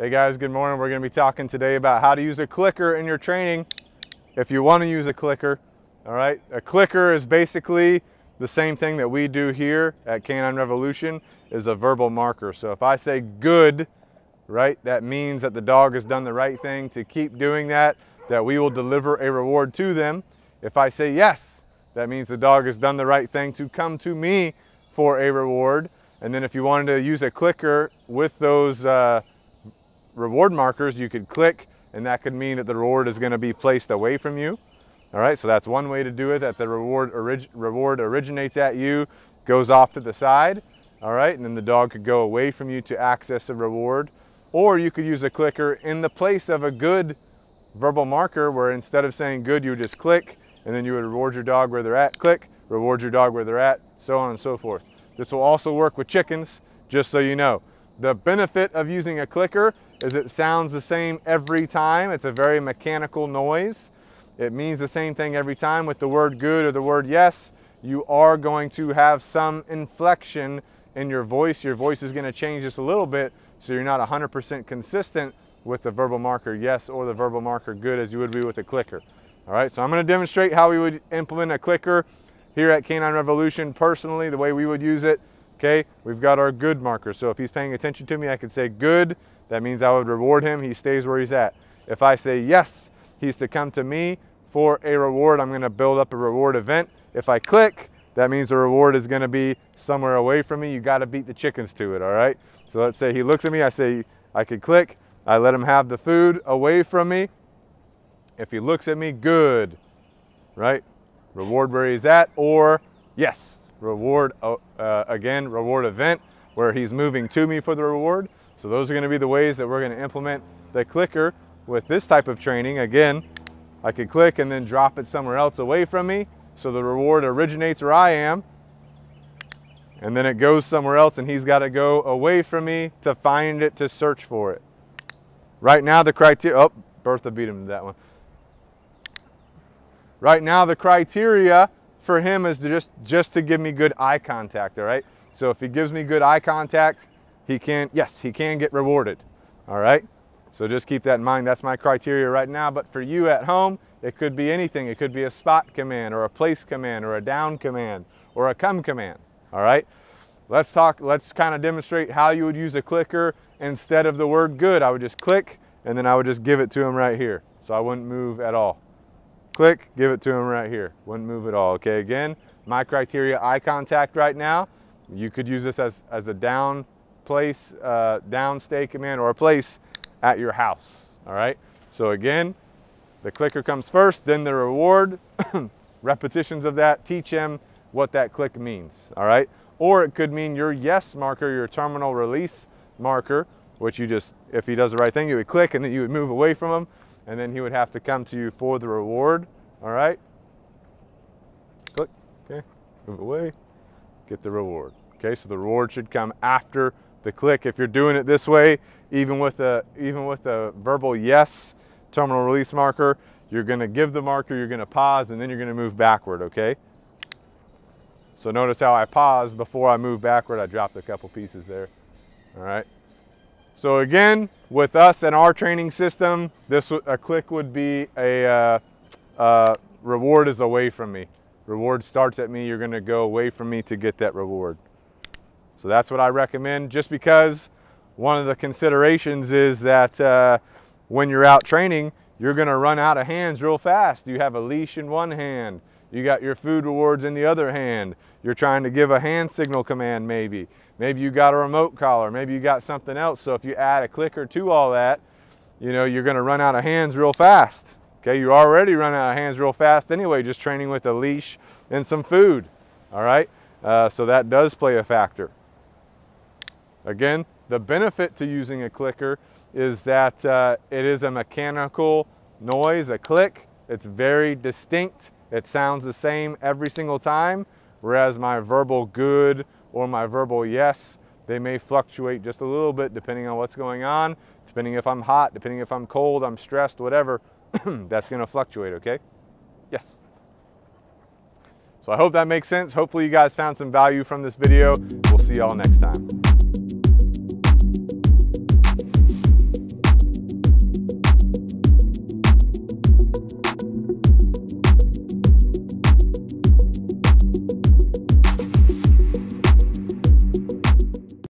Hey guys, good morning. We're going to be talking today about how to use a clicker in your training if you want to use a clicker. All right, a clicker is basically the same thing that we do here at Canine Revolution, is a verbal marker. So if I say good, right, that means that the dog has done the right thing to keep doing that we will deliver a reward to them. If I say yes, that means the dog has done the right thing to come to me for a reward. And then if you wanted to use a clicker with those reward markers, you could click, and that could mean that the reward is going to be placed away from you. All right, so that's one way to do it, that the reward originates at you, goes off to the side. All right, and then the dog could go away from you to access a reward. Or you could use a clicker in the place of a good verbal marker, where instead of saying good, you would just click, and then you would reward your dog where they're at, click, reward your dog where they're at, so on and so forth. This will also work with chickens, just so you know. The benefit of using a clicker is it sounds the same every time. It's a very mechanical noise. It means the same thing every time. With the word good or the word yes, you are going to have some inflection in your voice. Your voice is going to change just a little bit, so you're not 100% consistent with the verbal marker yes or the verbal marker good as you would be with a clicker. All right, so I'm going to demonstrate how we would implement a clicker here at Canine Revolution. Personally, the way we would use it, okay, we've got our good marker. So if he's paying attention to me, I could say good. That means I would reward him. He stays where he's at. If I say yes, he's to come to me for a reward. I'm going to build up a reward event. If I click, that means the reward is going to be somewhere away from me. You got to beat the chickens to it, all right? So let's say he looks at me. I say I could click. I let him have the food away from me. If he looks at me, good, right? Reward where he's at, or yes, reward, again, reward event where he's moving to me for the reward. So those are going to be the ways that we're going to implement the clicker with this type of training. Again, I could click and then drop it somewhere else away from me, so the reward originates where I am, and then it goes somewhere else, and he's got to go away from me to find it, to search for it. Right now the criteria, oh, Bertha beat him to that one. Right now the criteria for him is to just to give me good eye contact, all right? So if he gives me good eye contact, he can get rewarded, all right? So just keep that in mind. That's my criteria right now. But for you at home, it could be anything. It could be a spot command or a place command or a down command or a come command, all right? Let's kind of demonstrate how you would use a clicker instead of the word good. I would just click, and then I would just give it to him right here. So I wouldn't move at all. Click, give it to him right here. Wouldn't move at all, okay? Again, my criteria, eye contact right now. You could use this as a down place, down stay command, or a place at your house, all right? So again, the clicker comes first, then the reward. Repetitions of that teach him what that click means, all right? Or it could mean your yes marker, your terminal release marker, which you just, if he does the right thing, you would click, and then you would move away from him, and then he would have to come to you for the reward, all right? Click, okay, move away, get the reward. Okay, so the reward should come after the click. If you're doing it this way, even with a verbal yes terminal release marker, you're going to give the marker, you're going to pause, and then you're going to move backward, okay? So notice how I paused before I moved backward. I dropped a couple pieces there, all right? So again, with us and our training system, a click would be a reward is away from me. Reward starts at me, you're going to go away from me to get that reward. So that's what I recommend, just because one of the considerations is that when you're out training, you're going to run out of hands real fast. You have a leash in one hand. You got your food rewards in the other hand. You're trying to give a hand signal command maybe. Maybe you got a remote collar. Maybe you got something else. So if you add a clicker to all that, you know, you're going to run out of hands real fast. Okay, you already run out of hands real fast anyway, just training with a leash and some food. All right, so that does play a factor. Again, the benefit to using a clicker is that it is a mechanical noise, a click. It's very distinct. It sounds the same every single time, whereas my verbal good or my verbal yes, they may fluctuate just a little bit depending on what's going on, depending if I'm hot, depending if I'm cold, I'm stressed, whatever. That's going to fluctuate, okay? Yes. So I hope that makes sense. Hopefully you guys found some value from this video. We'll see y'all next time.